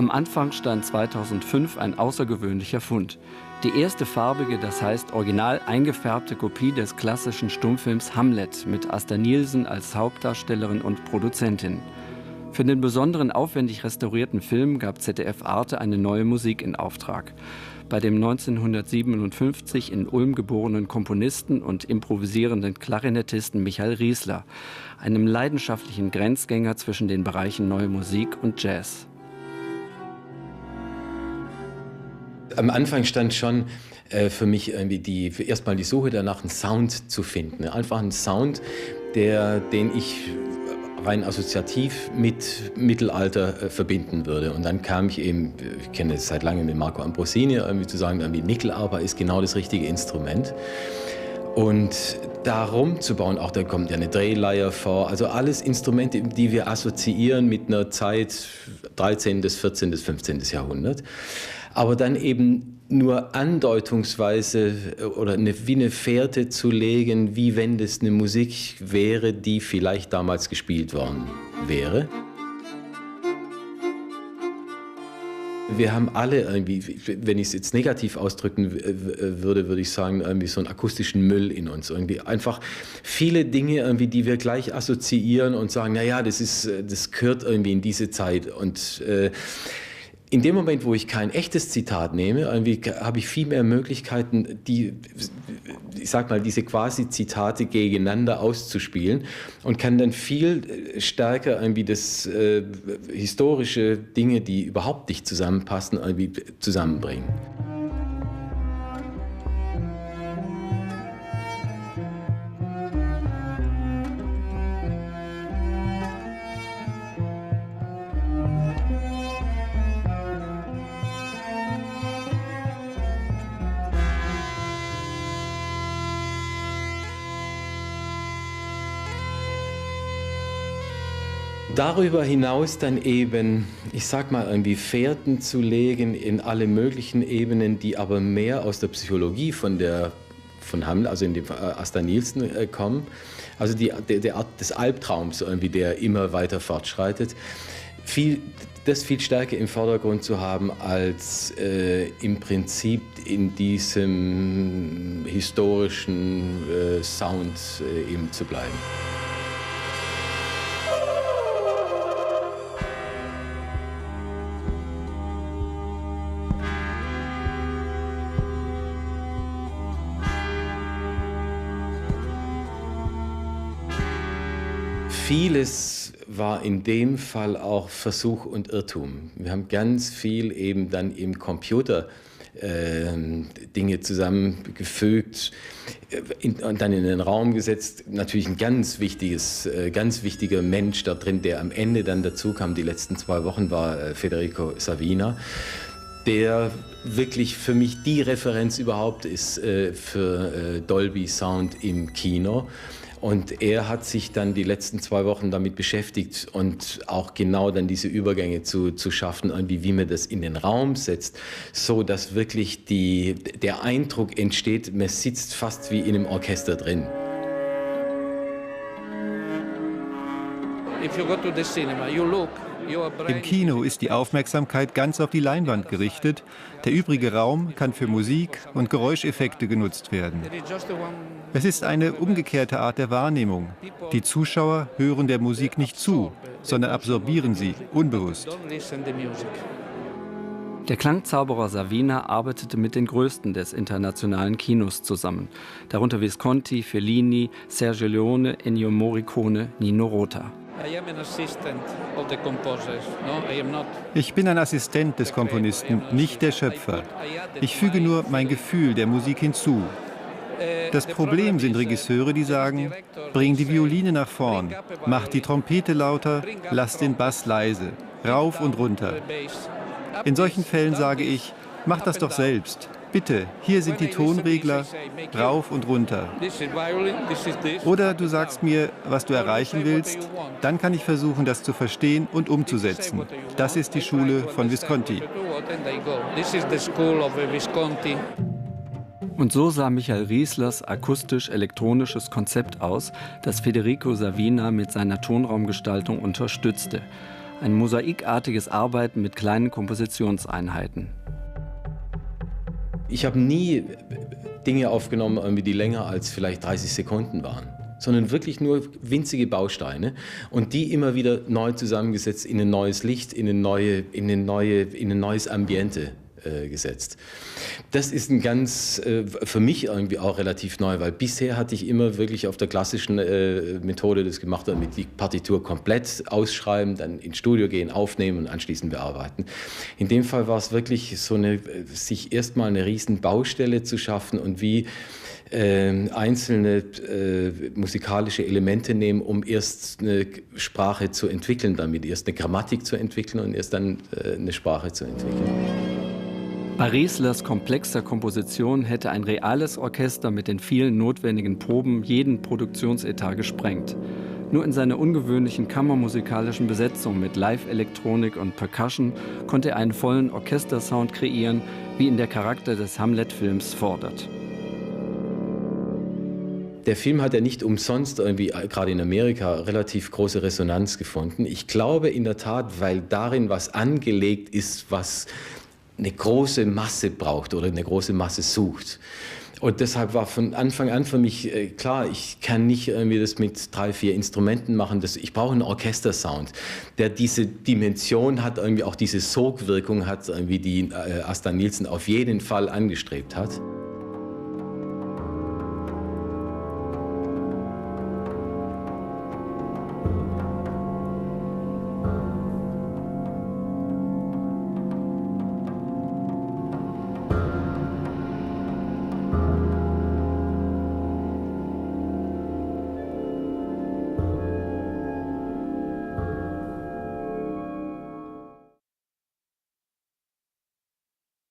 Am Anfang stand 2005 ein außergewöhnlicher Fund. Die erste farbige, das heißt original eingefärbte Kopie des klassischen Stummfilms Hamlet mit Asta Nielsen als Hauptdarstellerin und Produzentin. Für den besonderen aufwendig restaurierten Film gab ZDF Arte eine neue Musik in Auftrag. Bei dem 1957 in Ulm geborenen Komponisten und improvisierenden Klarinettisten Michael Riesler, einem leidenschaftlichen Grenzgänger zwischen den Bereichen Neue Musik und Jazz. Am Anfang stand schon für mich irgendwie erstmal die Suche danach, einen Sound zu finden. Einfach einen Sound, den ich rein assoziativ mit Mittelalter verbinden würde. Und dann kam ich eben, ich kenne es seit langem mit Marco Ambrosini, irgendwie zu sagen, irgendwie Nickel-Arpa ist genau das richtige Instrument. Und darum zu bauen, auch da kommt ja eine Drehleier vor, also alles Instrumente, die wir assoziieren mit einer Zeit 13., 14., 15. Jahrhundert. Aber dann eben nur andeutungsweise oder wie eine Fährte zu legen, wie wenn das eine Musik wäre, die vielleicht damals gespielt worden wäre. Wir haben alle irgendwie, wenn ich es jetzt negativ ausdrücken würde, würde ich sagen, irgendwie so einen akustischen Müll in uns. Irgendwie einfach viele Dinge, irgendwie, die wir gleich assoziieren und sagen, naja, das gehört irgendwie in diese Zeit. Und in dem Moment, wo ich kein echtes Zitat nehme, habe ich viel mehr Möglichkeiten, ich sag mal, diese Quasi-Zitate gegeneinander auszuspielen und kann dann viel stärker irgendwie das historische Dinge, die überhaupt nicht zusammenpassen, irgendwie zusammenbringen. Darüber hinaus dann eben, ich sag mal, irgendwie Fährten zu legen in alle möglichen Ebenen, die aber mehr aus der Psychologie von Hamlet, also in dem Asta Nielsen kommen. Also der Art des Albtraums irgendwie, der immer weiter fortschreitet. Das viel stärker im Vordergrund zu haben, als im Prinzip in diesem historischen Sound eben zu bleiben. Vieles war in dem Fall auch Versuch und Irrtum. Wir haben ganz viel eben dann im Computer Dinge zusammengefügt und dann in den Raum gesetzt. Natürlich ein ganz wichtiger Mensch da drin, der am Ende dann dazu kam, die letzten 2 Wochen, war Federico Savina, der wirklich für mich die Referenz überhaupt ist für Dolby Sound im Kino. Und er hat sich dann die letzten 2 Wochen damit beschäftigt und auch genau dann diese Übergänge zu schaffen, irgendwie, wie man das in den Raum setzt, so dass wirklich der Eindruck entsteht, man sitzt fast wie in einem Orchester drin. If you go to the cinema, you look. Im Kino ist die Aufmerksamkeit ganz auf die Leinwand gerichtet. Der übrige Raum kann für Musik und Geräuscheffekte genutzt werden. Es ist eine umgekehrte Art der Wahrnehmung. Die Zuschauer hören der Musik nicht zu, sondern absorbieren sie unbewusst. Der Klangzauberer Savina arbeitete mit den Größten des internationalen Kinos zusammen, darunter Visconti, Fellini, Sergio Leone, Ennio Morricone, Nino Rota. Ich bin ein Assistent des Komponisten, nicht der Schöpfer. Ich füge nur mein Gefühl der Musik hinzu. Das Problem sind Regisseure, die sagen, bring die Violine nach vorn, mach die Trompete lauter, lass den Bass leise, rauf und runter. In solchen Fällen sage ich, mach das doch selbst. Bitte, hier sind die Tonregler, rauf und runter. Oder du sagst mir, was du erreichen willst, dann kann ich versuchen, das zu verstehen und umzusetzen. Das ist die Schule von Visconti. Und so sah Michael Rieslers akustisch-elektronisches Konzept aus, das Federico Savina mit seiner Tonraumgestaltung unterstützte. ein mosaikartiges Arbeiten mit kleinen Kompositionseinheiten. Ich habe nie Dinge aufgenommen, die länger als vielleicht 30 Sekunden waren, sondern wirklich nur winzige Bausteine und die immer wieder neu zusammengesetzt in ein neues Licht, in ein neues Ambiente gesetzt. Das ist ein ganz, für mich irgendwie auch relativ neu, weil bisher hatte ich immer wirklich auf der klassischen Methode das gemacht, damit die Partitur komplett ausschreiben, dann ins Studio gehen, aufnehmen und anschließend bearbeiten. In dem Fall war es wirklich so sich erstmal eine riesen Baustelle zu schaffen und wie einzelne musikalische Elemente nehmen, um erst eine Sprache zu entwickeln, damit erst eine Grammatik zu entwickeln und erst dann eine Sprache zu entwickeln. Bei Rieslers komplexer Komposition hätte ein reales Orchester mit den vielen notwendigen Proben jeden Produktionsetat gesprengt. Nur in seiner ungewöhnlichen kammermusikalischen Besetzung mit Live-Elektronik und Percussion konnte er einen vollen Orchestersound kreieren, wie ihn der Charakter des Hamlet-Films fordert. Der Film hat ja nicht umsonst irgendwie, gerade in Amerika, relativ große Resonanz gefunden. Ich glaube in der Tat, weil darin was angelegt ist, was eine große Masse braucht oder eine große Masse sucht. Und deshalb war von Anfang an für mich klar, ich kann nicht irgendwie das mit 3, 4 Instrumenten machen. Ich brauche einen Orchestersound, der diese Dimension hat, irgendwie auch diese Sogwirkung hat, irgendwie die Asta Nielsen auf jeden Fall angestrebt hat.